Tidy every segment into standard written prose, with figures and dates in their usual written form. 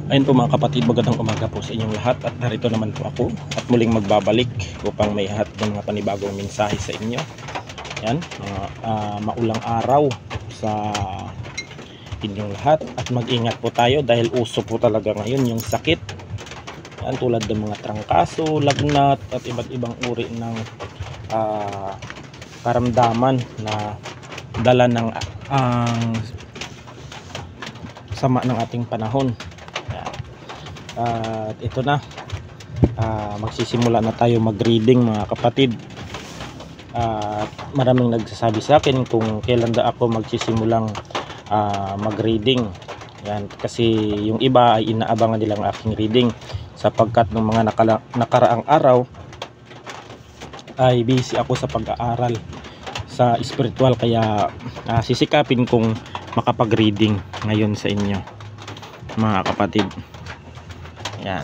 Ayun po mga kapatid, magandang umaga po sa inyong lahat at narito naman po ako at muling magbabalik upang may hatid ng mga panibagong mensahe sa inyo. Yan, maulang araw sa inyong lahat at mag-ingat po tayo dahil uso po talaga ngayon yung sakit. Yan, tulad ng mga trangkaso, lagnat at iba't ibang uri ng karamdaman na dala ng sama ng ating panahon. At ito na, magsisimula na tayo mag-reading mga kapatid. Maraming nagsasabi sa akin kung kailan da ako magsisimulang mag-reading. Yan, kasi yung iba ay inaabangan nilang aking reading sapagkat ng mga nakaraang araw ay busy ako sa pag-aaral sa spiritual, kaya sisikapin kong makapag-reading ngayon sa inyo mga kapatid. Yan.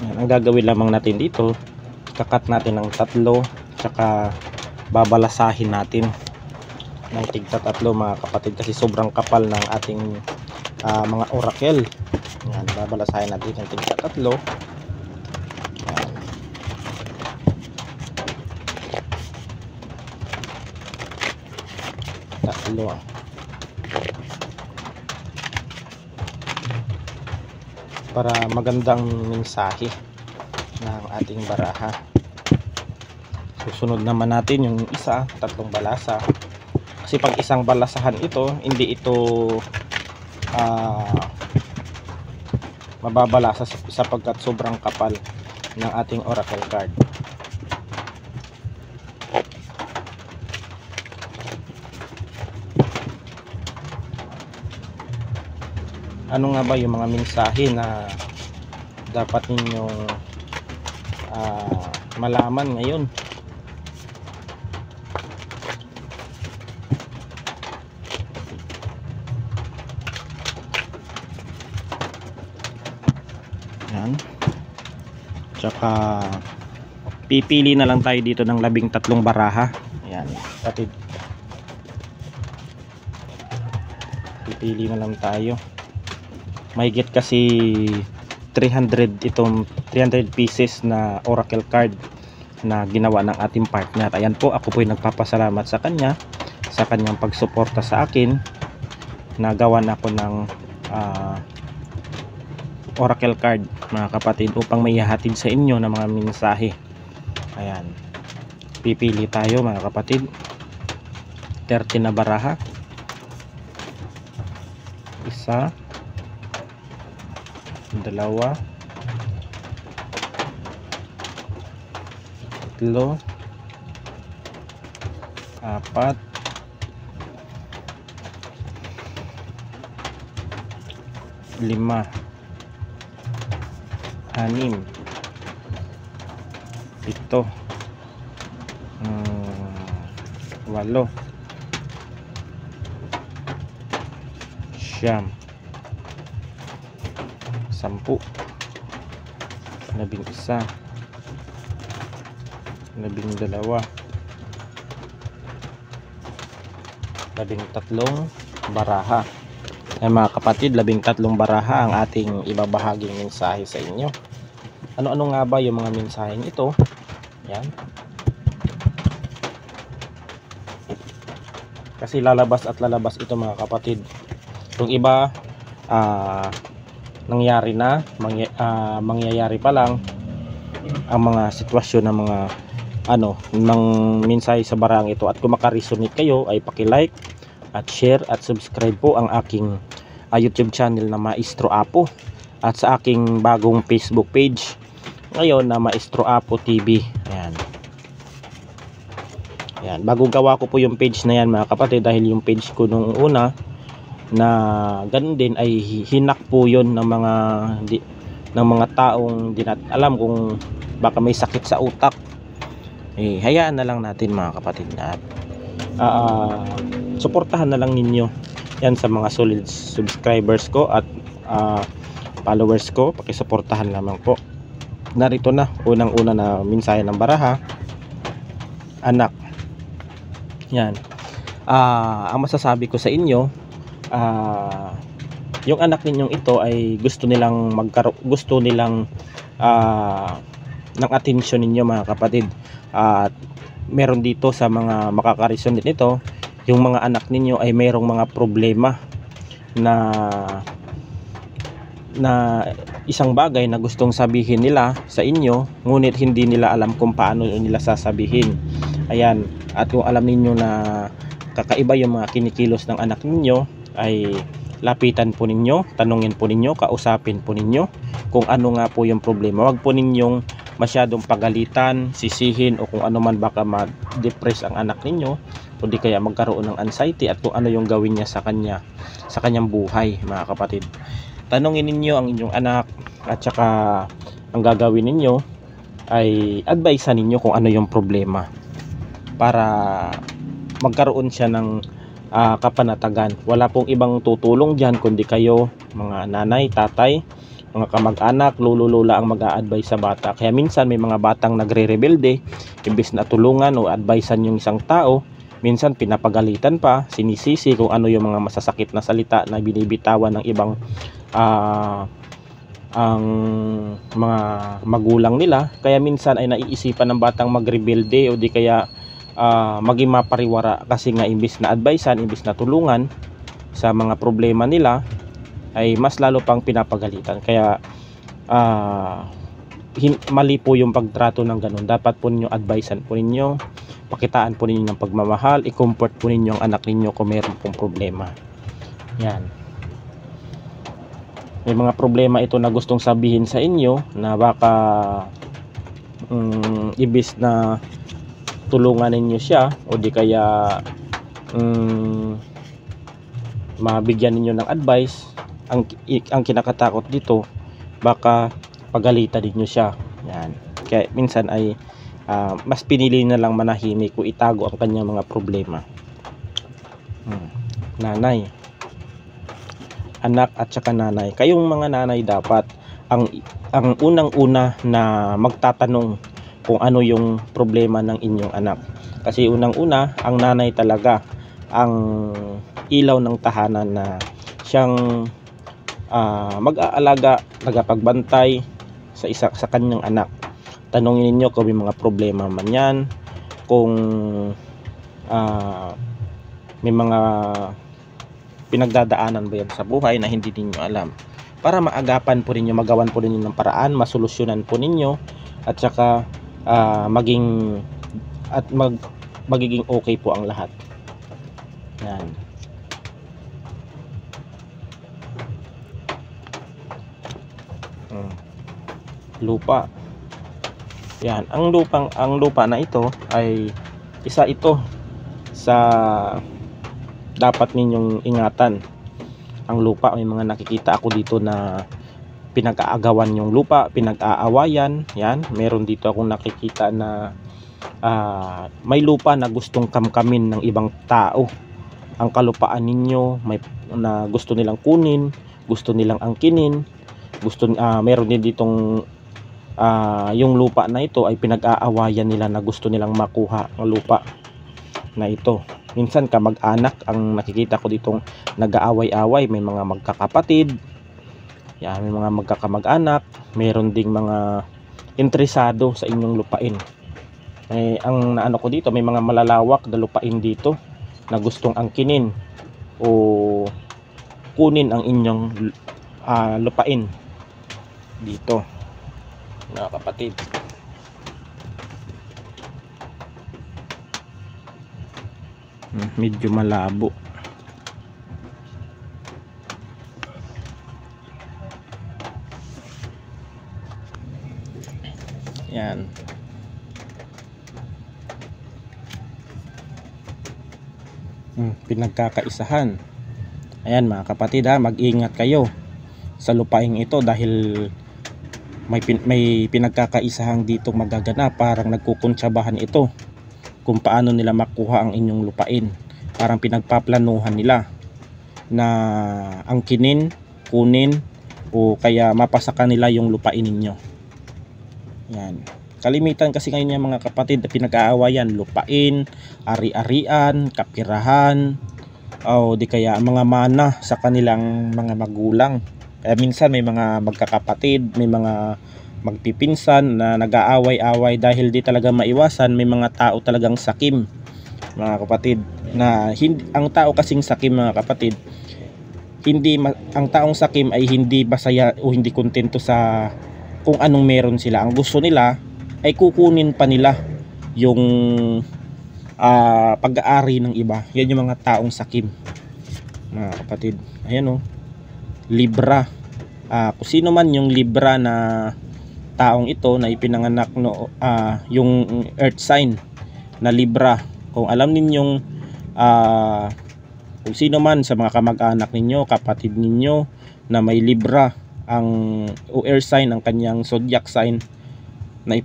Yan, ang gagawin lamang natin dito, kakat natin ng 3 tsaka babalasahin natin ng tigta 3 mga kapatid, kasi sobrang kapal ng ating mga oracle. Yan, babalasahin natin ng tigta 3. Yan. Tatlo. Para magandang mensahe ng ating baraha. Susunod naman natin yung isa, 3 balasa. Kasi pag isang balasahan ito, hindi ito mababalasa sapagkat sobrang kapal ng ating oracle card. Ano nga ba yung mga mensahe na dapat ninyong malaman ngayon? Yan. Tsaka pipili na lang tayo dito ng 13 baraha. Yan, kapatid. Pipili na lang tayo. Mahigit kasi 300 pieces na oracle card na ginawa ng ating partner. Ayan po, ako po ay nagpapasalamat sa kanya sa kanyang pagsuporta sa akin. Nagawan ako ng oracle card mga kapatid upang may ihahatid sa inyo ng mga mensahe. Ayan, pipili tayo mga kapatid. 30 na baraha. Isa, 2, 3, 4, 5, 6, 7, 8, 9, 10, 13 baraha. Ay mga kapatid, 13 baraha ang ating ibabahaging mensahe sa inyo. Ano-ano nga ba yung mga mensaheng ito? Yan. Kasi lalabas at lalabas ito mga kapatid. Yung iba nangyari na, mangyayari pa lang ang mga sitwasyon ng mga ng mensahe sa barang ito. At kung makaresonate kayo ay paki-like at share at subscribe po ang aking YouTube channel na Maestro Apo at sa aking bagong Facebook page ngayon na Maestro Apo TV. Ayan. Ayan, bago gawa ko po yung page na yan mga kapatid, dahil yung page ko nung una na ganun din ay hinak po yon ng mga taong di natin alam kung baka may sakit sa utak. Hayaan na lang natin mga kapatid na suportahan na lang ninyo yan sa mga solid subscribers ko at followers ko. Pakisuportahan lamang po. Narito na unang-una na mensahe ng baraha. Anak. Yan. Ang masasabi ko sa inyo, yung anak ninyong ito ay gusto nilang ng atensyon ninyo mga kapatid. At meron dito sa mga makakareson din ito, yung mga anak ninyo ay mayroong mga problema na isang bagay na gustong sabihin nila sa inyo, ngunit hindi nila alam kung paano nila sasabihin. Ayan, at kung alam ninyo na kakaiba yung mga kinikilos ng anak ninyo, ay lapitan po ninyo, tanungin po ninyo, kausapin po ninyo kung ano nga po yung problema. Huwag po ninyong masyadong pagalitan, sisihin, o kung ano man, baka ma-depress ang anak ninyo, o di kaya magkaroon ng anxiety at kung ano yung gawin niya sa kanyang buhay mga kapatid. Tanungin ninyo ang inyong anak, at saka ang gagawin ninyo ay advisean ninyo kung ano yung problema para magkaroon siya ng kapanatagan. Wala pong ibang tutulong dyan kundi kayo, mga nanay, tatay, mga kamag-anak, lolo, lola ang mag-a-advise sa bata. Kaya minsan may mga batang nagre-rebelde, imbes na tulungan o advisean yung isang tao, minsan pinapagalitan pa, sinisisi kung ano yung mga masasakit na salita na binibitawan ng ibang ang mga magulang nila. Kaya minsan ay naiisipan ng batang magrebelde o di kaya maging mapariwara, kasi nga imbis na advisean, imbis na tulungan sa mga problema nila, ay mas lalo pang pinapagalitan. Kaya mali po yung pagtrato ng ganun. Dapat po ninyo advisean po ninyo, pakitaan po ninyo ng pagmamahal, i-comfort po ninyo ang anak ninyo kung meron pong problema. Yan, may mga problema ito na gustong sabihin sa inyo na baka ibis na tulungan ninyo siya o di kaya mabigyan ninyo ng advice, ang kinakatakot dito, baka pagalitan ninyo siya. Yan, kaya minsan ay mas pinili na lang manahimik o itago ang kanyang mga problema. Nanay, anak at saka nanay, kayong mga nanay dapat ang unang-una na magtatanong kung ano yung problema ng inyong anak. Kasi unang-una, ang nanay talaga ang ilaw ng tahanan na siyang mag-aalaga, tagapagbantay sa kanyang anak. Tanungin niyo kung may mga problema man yan, kung may mga pinagdadaanan ba yan sa buhay na hindi niyo alam, para maagapan po ninyo, magawan po ninyo ng paraan, masolusyonan po ninyo, at saka magiging okay po ang lahat. Yan. Lupa. Yan, ang lupa na ito ay isa ito sa dapat ninyong ingatan. Ang lupa, may mga nakikita ako dito na pinag-aagawan yung lupa, pinag-aawayan. Yan, meron dito akong nakikita na may lupa na gustong kamkamin ng ibang tao. Ang kalupaan ninyo na gusto nilang kunin, gusto nilang angkinin, meron din ditong yung lupa na ito ay pinag-aawayan nila na gusto nilang makuha ang lupa na ito. Minsan kamag-anak ang nakikita ko ditong nag-aaway-away, may mga magkakapatid. Yan, may mga magkakamag-anak, meron ding mga interesado sa inyong lupain. Ang naano ko dito, may mga malalawak na lupain dito na gustong angkinin o kunin ang inyong lupain dito, mga kapatid. Medyo malabo. Yan. Pinagkakaisahan. Ayan mga kapatid, mag-ingat kayo sa lupaing ito dahil may pinagkakaisahang dito magaganap. Parang nagkukuntsabahan ito kung paano nila makuha ang inyong lupain. Parang pinagpaplanuhan nila na angkinin, kunin, o kaya mapasakan nila yung lupain ninyo. Yan. Kalimitan kasi ngayon yung mga kapatid na pinag-aawayan, lupain, ari-arian, kapirahan, o di kaya mga mana sa kanilang mga magulang. Kaya minsan may mga magkakapatid, may mga magpipinsan na nag-aaway-away dahil di talaga maiwasan. May mga tao talagang sakim, mga kapatid, na ang tao kasing sakim, mga kapatid, ang taong sakim ay hindi masaya o hindi kontento sa kung anong meron sila. Ang gusto nila ay kukunin pa nila yung pag-aari ng iba. Yan yung mga taong sakim, mga kapatid. Ayan o, Libra. Kung sino man yung Libra na taong ito na ipinanganak yung earth sign na Libra, kung alam ninyong kung sino man sa mga kamag-anak ninyo, kapatid ninyo na may Libra ang air sign, ang kanyang zodiac sign na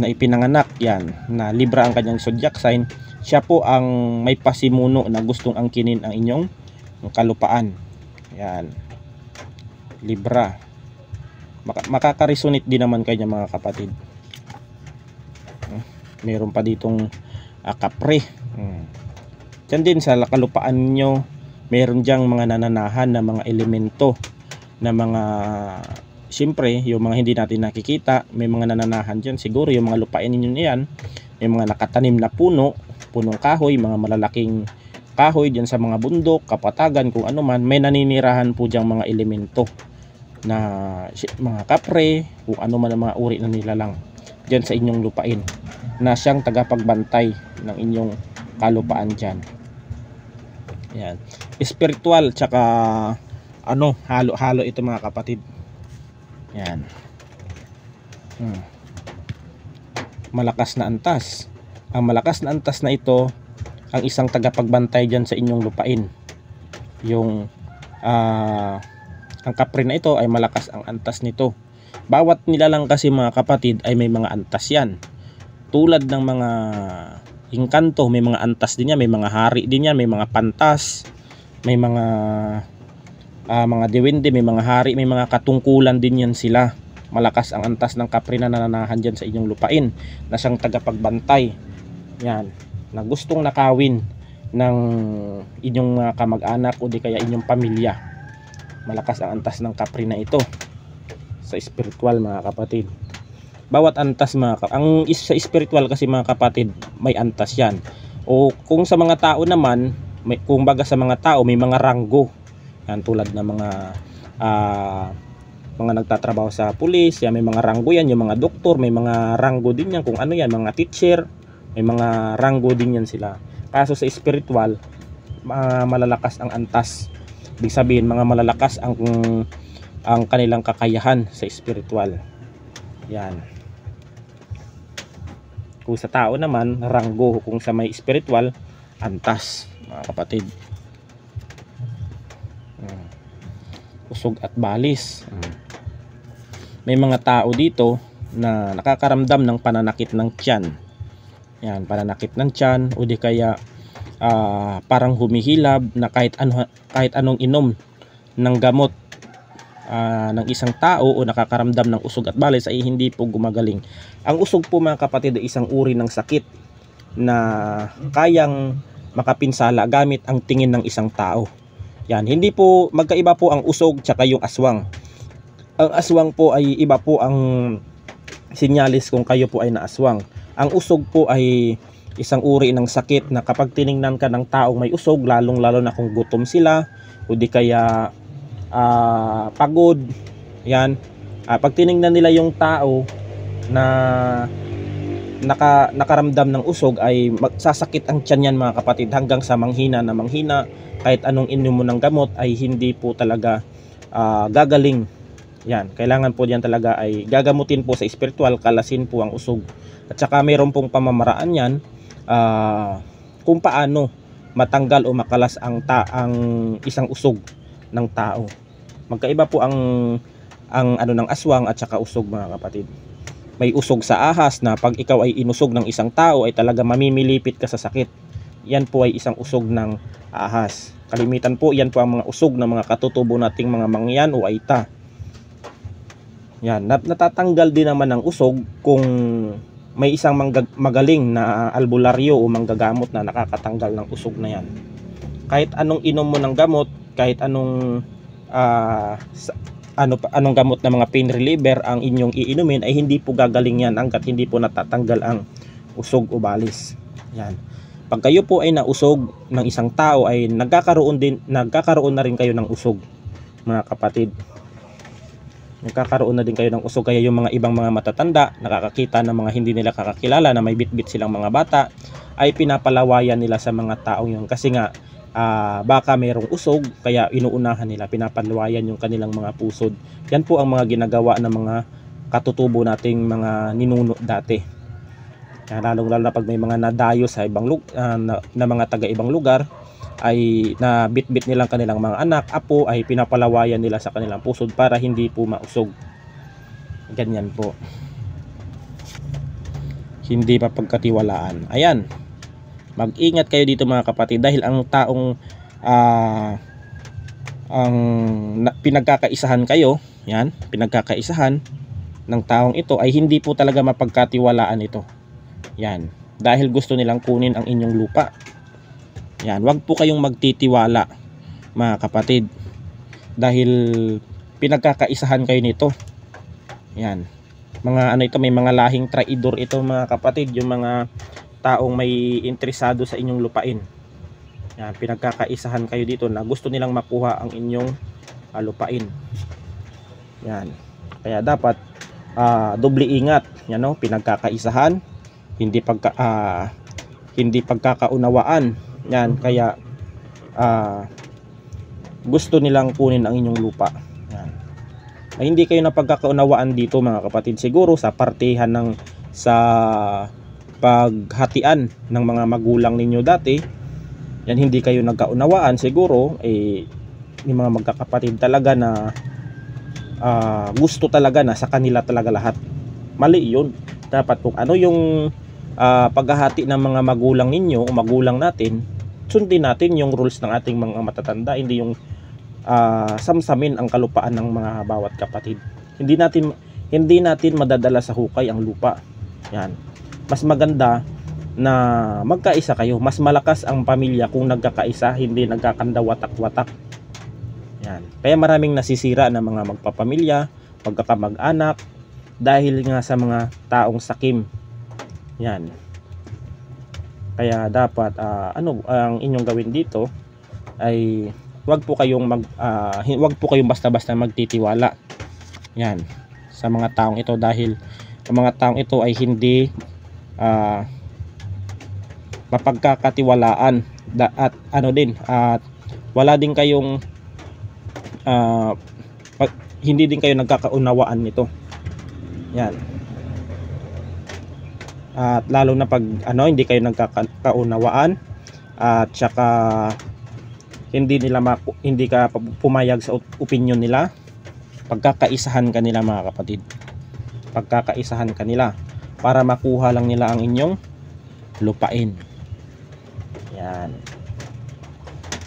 ipinanganak, yan na Libra ang kanyang zodiac sign, siya po ang may pasimuno na gustong angkinin ang inyong kalupaan. Yan, Libra. Makakaresonate din naman kayo, mga kapatid. Meron pa ditong Kapre. Diyan din sa kalupaan nyo, meron diyang mga nananahan na mga elemento na mga, siyempre yung mga hindi natin nakikita, may mga nananahan dyan. Siguro yung mga lupain ninyo niyan, may mga nakatanim na punong kahoy, mga malalaking kahoy dyan sa mga bundok, kapatagan, kung ano man, may naninirahan po diyang mga elemento na mga kapre, kung ano man ang mga uri na nilalang dyan sa inyong lupain, na siyang tagapagbantay ng inyong kalupaan dyan. Yan, spiritual tsaka halo-halo ito, mga kapatid. Yan. Malakas na antas. Ang malakas na antas na ito ang isang tagapagbantay dyan sa inyong lupain. Yung ang kapre na ito ay malakas ang antas nito. Bawat nilalang kasi, mga kapatid, ay may mga antas yan. Tulad ng mga engkanto, may mga antas din yan, may mga hari din yan, may mga pantas, may mga diwende, may mga hari, may mga katungkulan din yan sila. Malakas ang antas ng kapre na nananahan dyan sa inyong lupain, na siyang tagapagbantay, yan, na gustong nakawin ng inyong mga kamag-anak o di kaya inyong pamilya. Malakas ang antas ng kapre na ito sa spiritual, mga kapatid. Bawat antas, sa spiritual kasi, mga kapatid, may antas yan. O kung sa mga tao naman, kung baga sa mga tao, may mga ranggo yan, tulad ng mga nagtatrabaho sa pulis, yan, may mga ranggo yan. Yung mga doktor, may mga ranggo din yan. Kung ano yan, mga teacher, may mga ranggo din yan sila. Kaso sa spiritual, malalakas ang antas. Ibig sabihin, mga malalakas ang kanilang kakayahan sa spiritual. Yan. Kung sa tao naman, ranggo. Kung sa may spiritual, antas, mga kapatid. Usog at balis. May mga tao dito na nakakaramdam ng pananakit ng tiyan. Yan, pananakit ng tiyan, o di kaya parang humihilab na kahit anong inom ng gamot ng isang tao o nakakaramdam ng usog at balis ay hindi po gumagaling. Ang usog po, mga kapatid, ay isang uri ng sakit na kayang makapinsala gamit ang tingin ng isang tao. Yan, hindi po magkaiba po ang usog tsaka yung aswang. Ang aswang po ay iba po ang sinyalis kung kayo po ay naaswang. Ang usog po ay isang uri ng sakit na kapag tiningnan ka ng taong may usog, lalong-lalo na kung gutom sila o di kaya pagod, yan, pag tiningnan nila yung tao na nakaramdam ng usog, ay sasakit ang tiyan yan, mga kapatid, hanggang sa manghina na manghina. Kahit anong inom mo ng gamot ay hindi po talaga gagaling. Yan, kailangan po diyan talaga ay gagamutin po sa spiritual, kalasin po ang usog. At saka mayroon pong pamamaraan yan kung paano matanggal o makalas ang isang usog ng tao. Magkaiba po ang ng aswang at saka usog, mga kapatid. May usog sa ahas na pag ikaw ay inusog ng isang tao ay talaga mamimilipit ka sa sakit. Yan po ay isang usog ng ahas. Kalimitan po yan po ang mga usog ng mga katutubo nating mga mangyan o aita. Yan, natatanggal din naman ng usog kung may isang magaling na albularyo o manggagamot na nakakatanggal ng usog na yan. Kahit anong inom mo ng gamot, kahit anong anong gamot na mga pain reliever ang inyong iinumin, ay hindi po gagaling yan hanggat hindi po natatanggal ang usog o balis. Yan. Pag kayo po ay nausog ng isang tao, ay nagkakaroon na rin kayo ng usog, mga kapatid. Nagkakaroon na din kayo ng usog. Kaya yung mga ibang mga matatanda nakakakita ng mga hindi nila kakakilala na may bitbit silang mga bata, ay pinapalawayan nila sa mga taong yun, kasi nga baka mayroong usog, kaya inuunahan nila, pinapalawayan yung kanilang mga pusod. Yan po ang mga ginagawa ng mga katutubo nating mga ninuno dati. Lalo na pag may mga nadayo sa ibang na mga taga ibang lugar, ay na bitbit nilang kanilang mga anak, apo, ay pinapalawayan nila sa kanilang pusod para hindi po mausog. Ganyan po, hindi mapagkatiwalaan. Ayan, mag-ingat kayo dito mga kapatid, dahil ang taong pinagkakaisahan kayo, yan, pinagkakaisahan ng taong ito, ay hindi po talaga mapagkatiwalaan ito. Yan, dahil gusto nilang kunin ang inyong lupa. Yan, wag po kayong magtitiwala mga kapatid, dahil pinagkakaisahan kayo nito. Yan, mga ito, may mga lahing traidor ito mga kapatid, yung mga taong may interesado sa inyong lupain. Yan, pinagkakaisahan kayo dito na gusto nilang makuha ang inyong lupain. Yan, kaya dapat doble ingat. Yan, no? Pinagkakaisahan, hindi pagkakaunawaan. Yan, kaya gusto nilang kunin ang inyong lupa. Yan. Ay, hindi kayo napagkakaunawaan dito mga kapatid, siguro sa partihan sa paghatian ng mga magulang ninyo dati. Yan, hindi kayo nagkaunawaan siguro, yung mga magkakapatid talaga na gusto talaga na sa kanila talaga lahat. Mali yun. Dapat kung ano yung paghahati ng mga magulang ninyo o magulang natin, sundin natin yung rules ng ating mga matatanda, hindi yung samsamin ang kalupaan ng mga bawat kapatid. Hindi natin madadala sa hukay ang lupa. Yan, mas maganda na magkaisa kayo. Mas malakas ang pamilya kung nagkakaisa, hindi nagkakandawatak-watak. Yan, kaya maraming nasisira ng mga magpapamilya, pagkakamag-anak, dahil nga sa mga taong sakim. Yan, kaya dapat ang inyong gawin dito ay wag po kayong basta-basta magtitiwala, yan, sa mga taong ito, dahil ang mga taong ito ay hindi mapagkakatiwalaan, at wala din kayong hindi din kayo nagkakaunawaan nito. Yan, at lalo na pag hindi kayo nagkakaunawaan, at saka hindi ka pumayag sa opinion nila, pagkakaisahan kanila mga kapatid, pagkakaisahan kanila para makuha lang nila ang inyong lupain. Yan,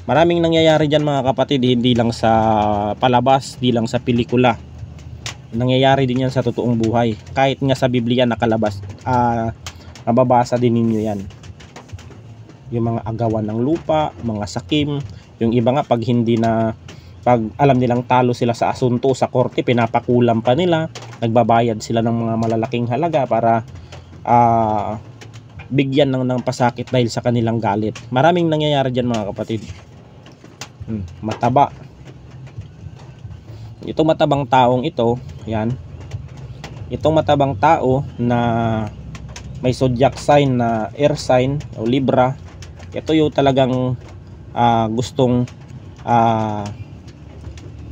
maraming nangyayari dyan mga kapatid, hindi lang sa palabas, hindi lang sa pelikula, nangyayari din yan sa totoong buhay. Kahit nga sa Biblia nakalabas, mababasa din ninyo yan, yung mga agawan ng lupa, mga sakim. Yung iba nga, pag alam nilang talo sila sa asunto sa korte, pinapakulam pa nila, nagbabayad sila ng mga malalaking halaga para bigyan ng pasakit dahil sa kanilang galit. Maraming nangyayari dyan mga kapatid. Mataba. Itong matabang taong ito, yan, itong matabang tao na may zodiac sign na air sign o Libra, ito yung talagang gustong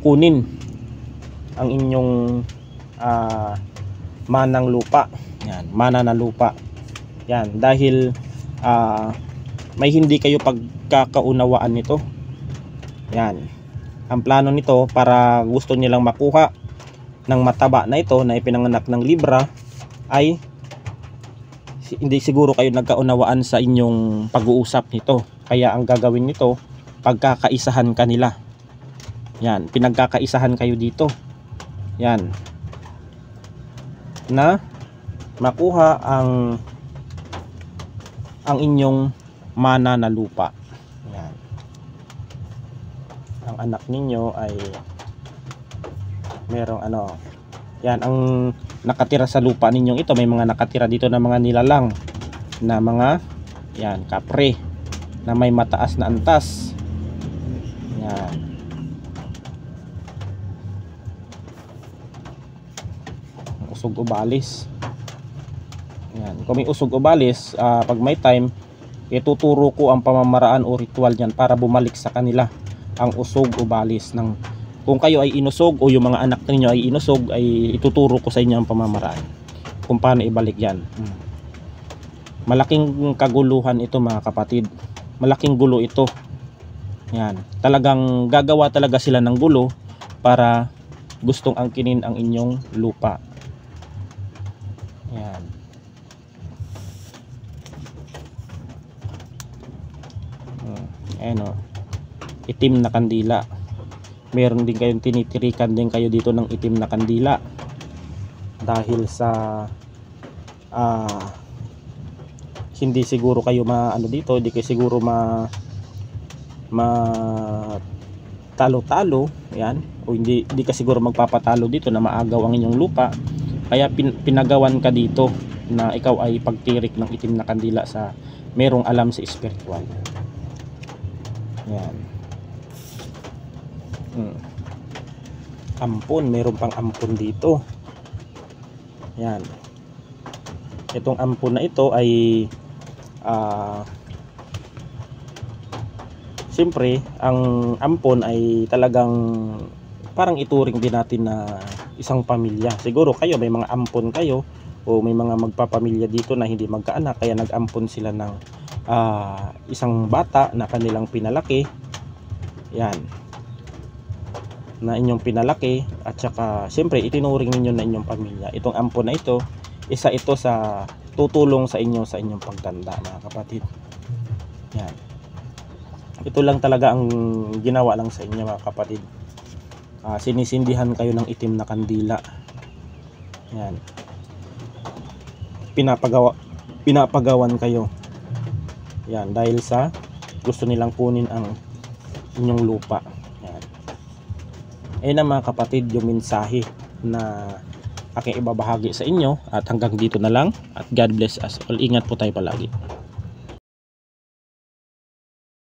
kunin ang inyong manang lupa. Yan, mana na lupa. Yan, dahil may hindi kayo pagkakaunawaan nito. Yan, ang plano nito, para gusto nilang makuha ng mataba na ito na ipinanganak ng Libra, ay hindi siguro kayo nagkaunawaan sa inyong pag-uusap nito. Kaya ang gagawin nito, pagkakaisahan kanila. Yan, pinagkakaisahan kayo dito. Yan, na makuha ang inyong mana na lupa. Yan. Ang anak ninyo ay merong ano, yan ang nakatira sa lupa ninyong ito. May mga nakatira dito na mga nilalang na mga yan, kapre na may mataas na antas. Yan. Usog ubalis. Yan. Kung may usog ubalis, pag may time, ituturo ko ang pamamaraan o ritual niyan para bumalik sa kanila ang usog ubalis ng kung kayo ay inusog o yung mga anak ninyo ay inusog, ay ituturo ko sa inyo ang pamamaraan kung paano ibalik yan. Malaking kaguluhan ito mga kapatid, malaking gulo ito. Yan, talagang gagawa talaga sila ng gulo para gustong angkinin ang inyong lupa. Yan. Ayan o, itim na kandila. Meron din kayong tinitirikan din kayo dito ng itim na kandila dahil sa hindi siguro kayo dito, hindi kayo siguro talo-talo, yan, o hindi ka siguro magpapatalo dito na maagaw ang inyong lupa, kaya pinagawan ka dito na ikaw ay pagtirik ng itim na kandila sa merong alam sa spiritual. Yan. Ampon, meron pang ampon dito. Yan. Itong ampon na ito ay siyempre ang ampon ay talagang parang ituring din natin na isang pamilya. Siguro kayo may mga ampon kayo o may mga magpapamilya dito na hindi magkaanak, kaya nag-ampon sila ng isang bata na kanilang pinalaki. Yan, na inyong pinalaki, at saka siyempre itinuring ninyo na inyong pamilya. Itong ampon na ito, isa ito sa tutulong sa inyong pagtanda mga kapatid. Yan, ito lang talaga ang ginawa lang sa inyo mga kapatid. Sinisindihan kayo ng itim na kandila. Yan, pinapagawan kayo. Yan, dahil sa gusto nilang kunin ang inyong lupa. Yan. Ayun na mga kapatid, yung mensahe na aking ibabahagi sa inyo, at hanggang dito na lang, at God bless us all. Ingat po tayo palagi.